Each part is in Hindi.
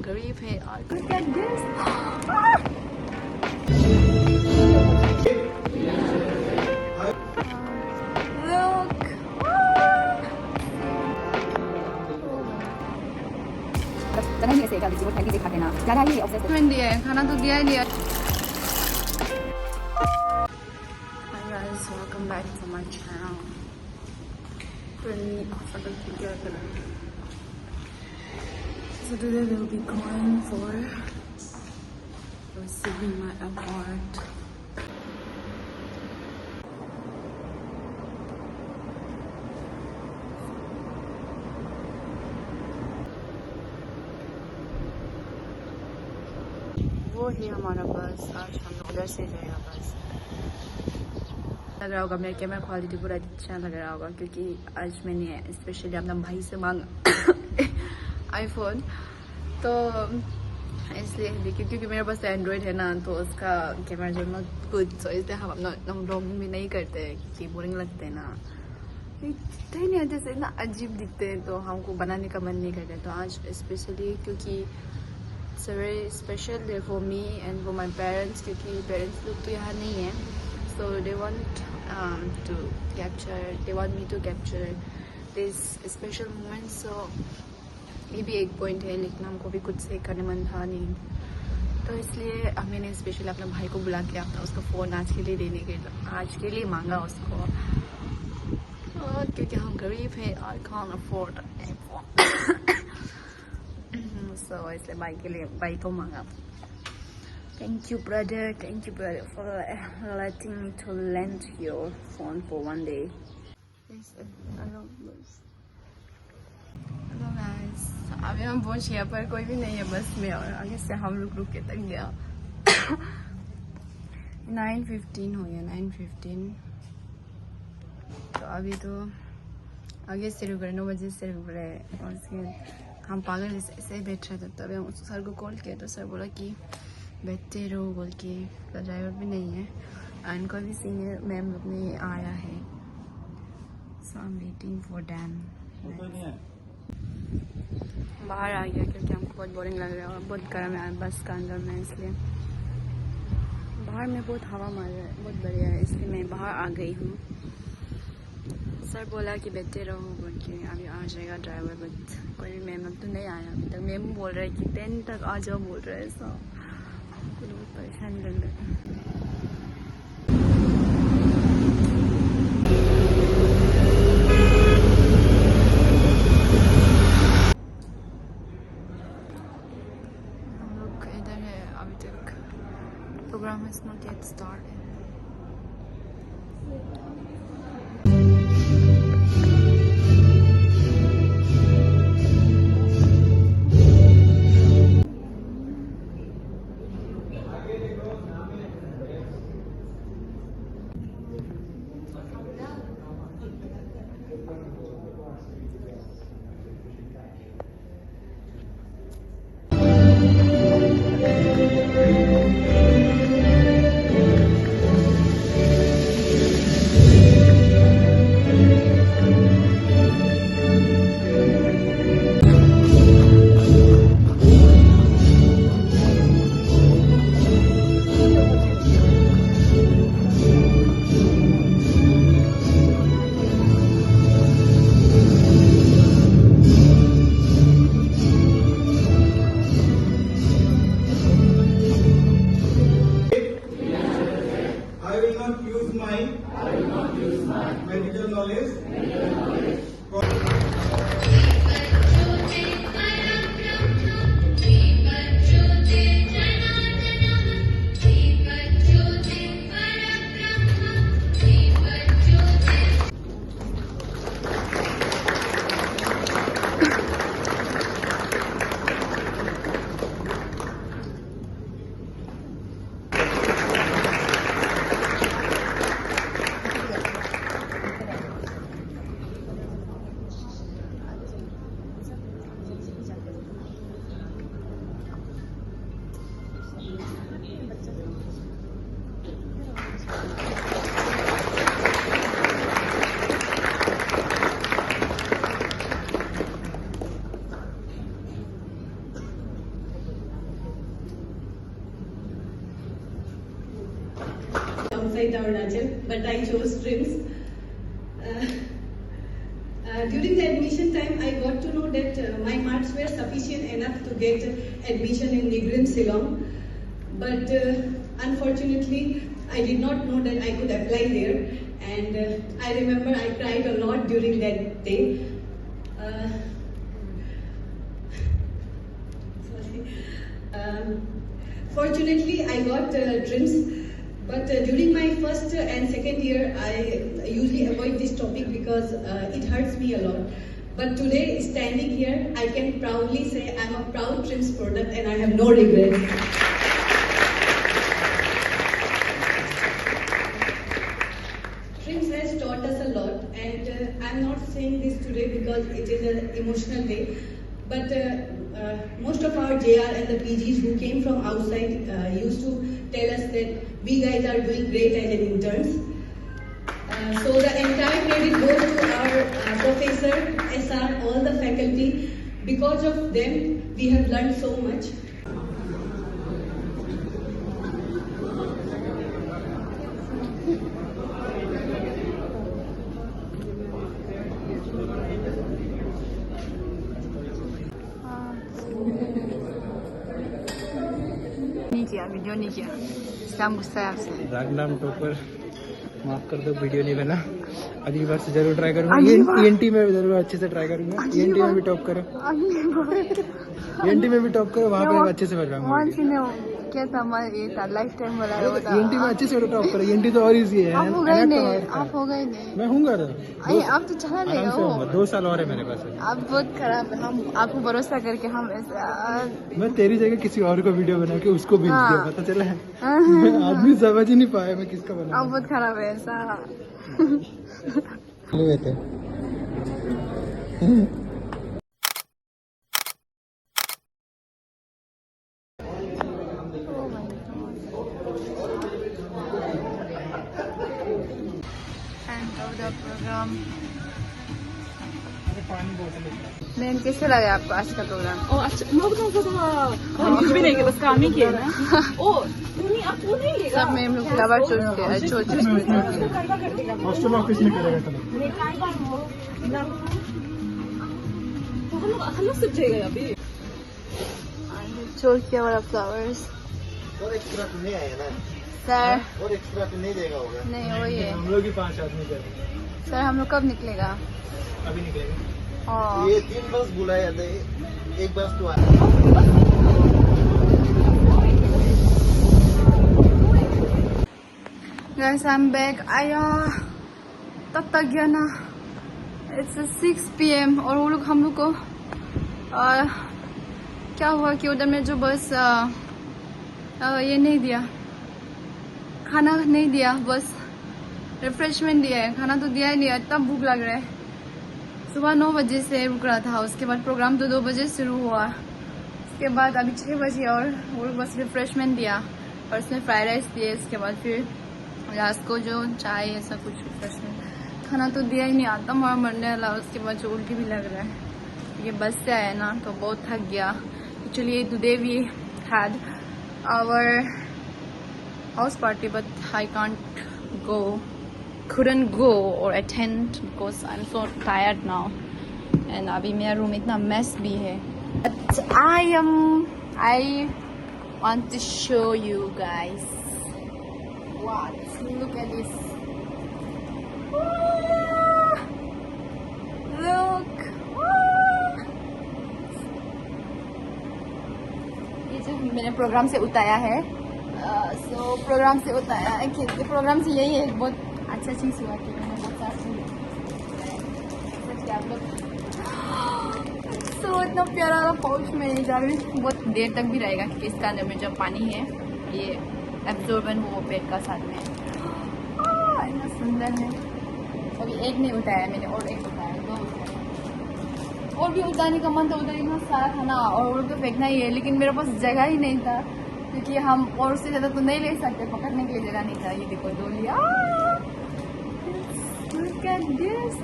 गरीब हैं और look at this. Look. चना ही ऐसे क्या वो ठंडी से खाते ना ज़्यादा ही ऑब्सेस मैंने दिया है खाना तो दिया ही दिया. Hi guys, welcome back to my channel. So today we'll be going for receiving my award. वो ही हमारा बस. आज हम लोग उधर से जाएगा बस. लग रहा होगा मेरा कैमरा क्वालिटी पूरा अच्छा लग रहा होगा क्योंकि आज मैंने स्पेशली अपना भाई से मांगा आईफोन. तो इसलिए देखिए क्योंकि मेरे पास एंड्रॉयड है ना तो उसका कैमरा जो नॉट गुड. तो इसलिए हम अपना व्लॉगिंग भी नहीं करते क्योंकि बोरिंग लगते हैं ना. दिखते ही नहीं जैसे इतना अजीब दिखते हैं तो हमको बनाने का मन नहीं करता. तो आज स्पेशली क्योंकि it's a very special day for me and for my parents क्योंकि पेरेंट्स लोग तो यहाँ नहीं है. So they want me to capture this special moment. So ये भी एक पॉइंट है लेकिन हमको भी कुछ से करने मन था नहीं. तो इसलिए मैंने स्पेशली अपने भाई को बुला के अपना उसका फ़ोन आज के लिए मांगा उसको. क्योंकि हम गरीब हैं और can't afford a phone. So इसलिए भाई को मांगा. Thank you brother for letting me to lend your phone for one day. Yes, hello guys. अभी हम पहुंच गए पर कोई भी नहीं है बस में और आगे से हम रुक के तक गया. 9:15 हो गया 9:15. तो अभी तो आगे से रुक रहे 9 बजे से रुक रहे और हम पागल ऐसे ही बैठ रहे थे. तभी हम सर को कॉल किया तो सर बोला कि बैठते रहो बोल के. ड्राइवर भी नहीं है एंड कोई भी सीनियर मैम लोग नहीं आया है. So I am waiting for them. बाहर आ गया क्योंकि हमको बहुत बोरिंग लग रहा है और बहुत गर्म है बस का अंदर में. इसलिए बाहर में बहुत हवा मार रहा है बहुत बढ़िया है इसलिए मैं बाहर आ गई हूँ. सर बोला कि बैठते रहो बोल के अभी आ जाएगा ड्राइवर बट कोई भी मैम अब तो नहीं आया अभी तक. मैम बोल रहे हैं कि 10 तक आ जाओ बोल रहे हैं. सो बहुत परेशान लग रहा है. हम लोग इधर है अभी तक. Programme is not yet started. outside Arunachal, but I chose TRIMS. During the admission time, I got to know that my marks were sufficient enough to get admission in Nigrin, Shillong. But unfortunately, I did not know that I could apply there. And I remember I cried a lot during that day. Fortunately, I got TRIMS, but during my first and second year, I usually avoid this topic because it hurts me a lot. But today, standing here, I can proudly say I'm a proud TRIMS product and I have no regrets. TRIMS has taught us a lot, and I'm not saying this today because it is an emotional day, but most of our JR and the PGs who came from outside used to tell us that we guys are doing great as an interns. So the entire credit goes to our professor, SR, all the faculty. Because of them, we have learned so much. Video नहीं किया, इस्लाम गुस्सा है आपसे। रागनाम टॉपर, माफ कर दो, वीडियो नहीं बना। अगली बार से जरूर ट्राई करूंगा। ENT में जरूर अच्छे से ट्राई करूंगा। ENT में भी टॉप करो, ENT में भी टॉप करो, वहाँ पे अच्छे से बनाऊंगा। क्या था ये था लाइफ टाइम वाला वो था। ENT में अच्छे से टॉप करो। ENT तो और इजी है। आप हो गए नहीं, आप हो गए नहीं। मैं हूँगा तो। आप तो चला लेगा वो। 2 साल और है मेरे पास। आप बहुत खराब है, हम आपको भरोसा करके हम ऐसा। मैं तेरी जगह किसी और को वीडियो बना के उसको भेज दिया, पता चला है। आदमी समझ ही नहीं पाया मैं किसका बना। आप बहुत खराब है ऐसा। प्रोग्राम मैम, कैसे लगा आपको आज का प्रोग्राम? कुछ भी नहीं किया, बस काम ही किया ना। सब मैम लोग फ्लावर चुनते हैं, हॉस्टल ऑफिस में करेगा चोर किया वाला फ्लावर्स। और एक्स्ट्रा तो नहीं आएगा ना सर? और एक्स्ट्रा तो नहीं देगा होगा। नहीं वही है। हम लोग ही 5 आदमी करेंगे। सर हम लोग कब निकलेगा? अभी निकलेंगे। और ये 3 बस बुलाया था, एक बस तो आया। Guys, I'm back. आया तब तक गया ना। It's 6 PM और वो लोग हम लोग को क्या हुआ कि उधर में जो बस ये नहीं दिया, खाना नहीं दिया, बस रिफ्रेशमेंट दिया है, खाना तो दिया ही नहीं। इतना भूख लग रहा है। सुबह 9 बजे से रुक रहा था, उसके बाद प्रोग्राम तो 2 बजे शुरू हुआ, उसके बाद अभी 6 बजे और वो लोग बस रिफ्रेशमेंट दिया और उसमें फ्राइड राइस दिए। उसके बाद फिर लास्ट को जो चाय ऐसा कुछ रिफ्रेशमेंट, खाना तो दिया ही नहीं, आता मार मरने वाला। उसके बाद जो उल्टी भी लग रहा है, ये बस से आया ना तो बहुत थक गया। Actually today we had our house party but I can't go, couldn't go or attend because I'm so tired now, and अभी मेरा रूम इतना mess भी है। But I want to show you guys what, look at this, look, ये जो मैंने प्रोग्राम से उतारा है, सो प्रोग्राम से उतारा है कि प्रोग्राम से यही एक बहुत अच्छा चीज़ हुआ कि मैंने बहुत आप लोग सो इतना प्यारा पाउच में नहीं जा रही, बहुत देर तक भी रहेगा क्योंकि इसका अंदर में जो पानी है ये एब्जॉर्बेंट वो पेट का साथ में इतना सुंदर है। अभी एक नहीं उठाया मैंने, और एक उठाया, 2 उठाया, और भी उतारने का मन था। उधर इतना सारा खाना और तो फेंकना ही है, लेकिन मेरे पास जगह ही नहीं था क्योंकि हम और उससे ज़्यादा तो नहीं ले सकते, पकड़ने के लिए जगह नहीं था। ये देखो 2 लिया। Look at this.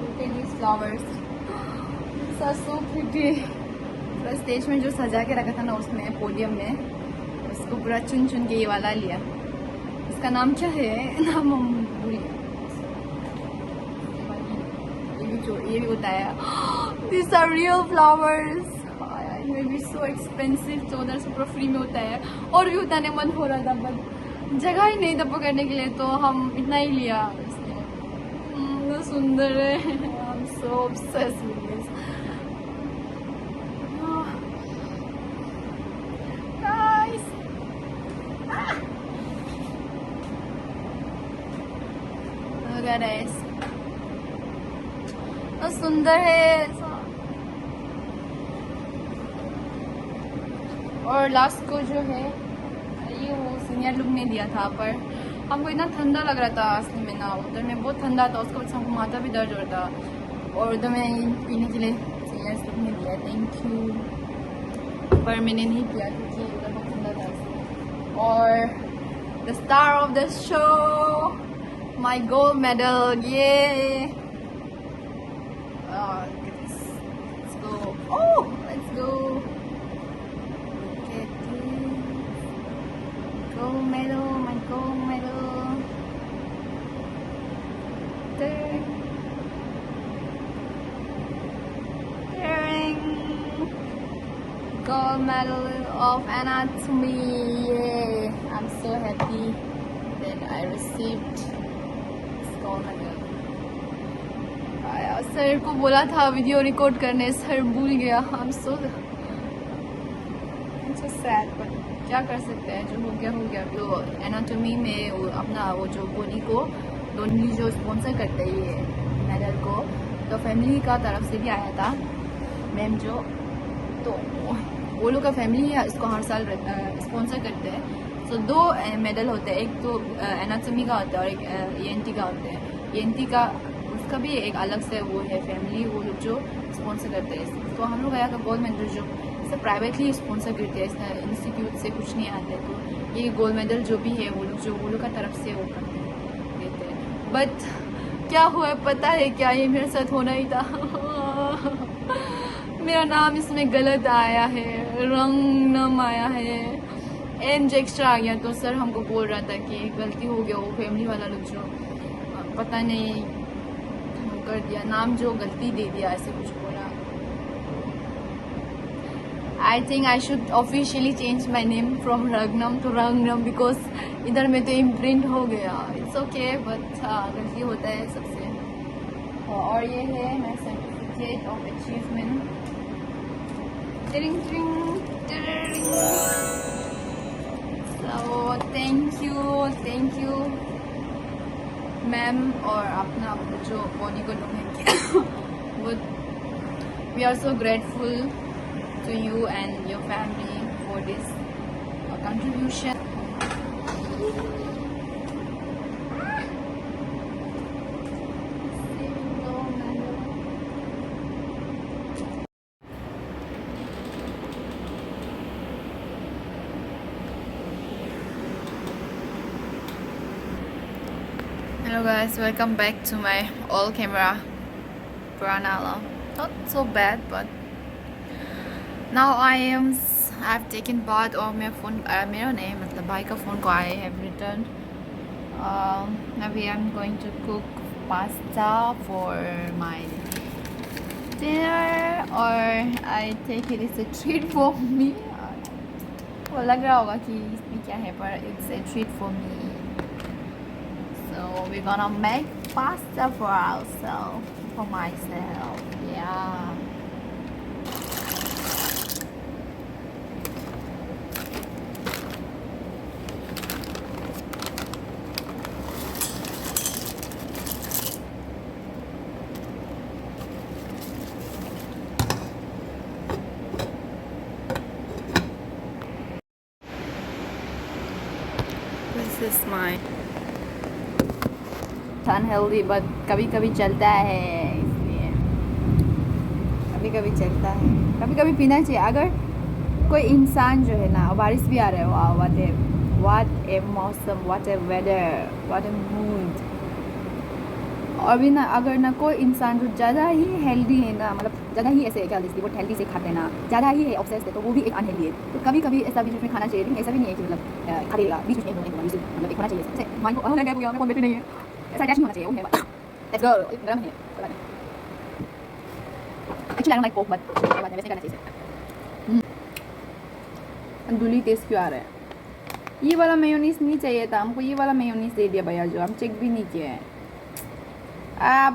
Look at these flowers. These are so pretty. Stage में जो सजा के रखा था ना उसमें पोडियम में, उसको पूरा चुन चुन के ये वाला लिया। इसका नाम क्या है, नाम हम भूल गए। ये भी होता है। These are real flowers. ये भी so expensive, 1400 पूरा फ्री में होता है। और भी उतारने मन हो रहा था बट जगह ही नहीं था पकड़ने के लिए, तो हम इतना ही लिया। वो सुंदर है। I'm so obsessed with this. Guys. Look at this. तो सुंदर है। और लास्ट को जो है ये वो सीनियर लोग ने दिया था, पर हमको इतना ठंडा लग रहा था असली में ना, उधर में बहुत ठंडा था, उसके बाद हमको माथा भी दर्द हो रहा था, और उधर में पीने के लिए सीनियर लोग ने दिया, थैंक यू। पर मैंने नहीं पिया क्योंकि उधर बहुत ठंडा था। और the star of the show, my gold medal, ये let's go. Oh, let's go. Look at this. Gold medal, my gold medal. Gold medal of anatomy. Yeah, I'm so happy that I received this gold medal. Sir को बोला था वीडियो रिकॉर्ड करने, सर भूल गया। I'm so sad, but क्या कर सकते हैं, जो हो गया हो गया। तो एनाटॉमी में वो अपना वो जो बॉडी को दोनों जो स्पॉन्सर करते हैं ये मेडल को, तो फैमिली का तरफ से भी आया था मैम जो, तो वो लोग का फैमिली इसको हर साल स्पॉन्सर करते हैं। तो 2 मेडल होते हैं, एक तो एनाटॉमी का होता है और एक ENT का होता है। ENT का उसका भी एक अलग से वो है फैमिली, वो लोग जो स्पॉन्सर करते हैं। तो हम लोग आया था गोल्ड मेडल जो इसे प्राइवेटली स्पॉन्सर करते हैं, इसका इंस्टीट्यूट से कुछ नहीं आते, तो ये गोल्ड मेडल जो भी है वो लोग का तरफ से वो करते देते हैं। बट क्या हुआ पता है क्या, ये मेरे साथ होना ही था। मेरा नाम इसमें गलत आया है, रंग नम आया है, एन एक्स्ट्रा आ गया। तो सर हमको बोल रहा था कि गलती हो गया, वो फैमिली वाला लोग जो पता नहीं कर दिया, नाम जो गलती दे दिया, ऐसे कुछ बोला। I think I should officially change my name from Ranganam to Ranganam, because इधर में तो इम्प्रिंट हो गया। इट्स ओके, बट गलती होता है सबसे। और ये है मेरा certificate of achievement. So thank you ma'am और अपना जो बॉडी को डोनेट किया, वो we are so grateful to you and your family for this contribution. Hello guys, welcome back to my old camera, purana वाला, not so bad, but now I've taken bath और मेरा फ़ोन मेरा नहीं मतलब भाई का फ़ोन को I have returned. Maybe I'm going to cook pasta for my dinner, or I take it as a treat for me. वो लग रहा होगा कि इसमें क्या है, पर it's a treat for me. So we're gonna make pasta for ourselves, for myself. Yeah. This is my unhealthy, but कभी कभी चलता है, इसलिए कभी कभी चलता है, कभी कभी पीना चाहिए। अगर कोई इंसान जो है ना, बारिश भी आ रहा है, वाह what a मौसम, what a weather, what a mood। और भी ना, अगर ना कोई इंसान जो ज़्यादा ही हेल्दी है ना, मतलब ज़्यादा ही ऐसे क्या बोलते हैं वो हेल्दी से खाते हैं ना, ज़्यादा ही है ऑब्सेस्ड है तो वो भी एक अनहेल्दी है। तो कभी कभी ऐसा बीच में खाना चाहिए, लेकिन ऐसा भी नहीं है कि मतलब खा देगा बीच में एक मतलब एक होना चाहिए जैसे माइंड को लग गया कौन बैठे नहीं है, ऐसा अटैच होना चाहिए। ओके लेट्स गो, गरम है पता नहीं एक्चुअली आई डोंट लाइक पोक बट वैसे करना चाहिए। तंदूरी टेस्ट क्यों आ रहा है? ये वाला मेयोनीज नहीं चाहिए था हमको, ये वाला मेयोनीज दे दिया भैया जो हम चेक भी नहीं किए हैं।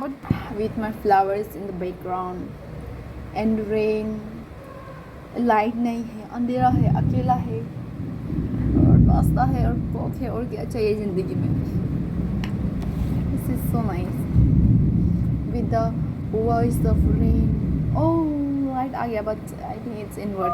But with my flowers in the background and rain, light नहीं है, अंधेरा है, अकेला है और पास्ता है और कोक है, और क्या चाहिए ज़िंदगी में। This is so nice with the voice of rain. Oh light आ गया but I think it's invert.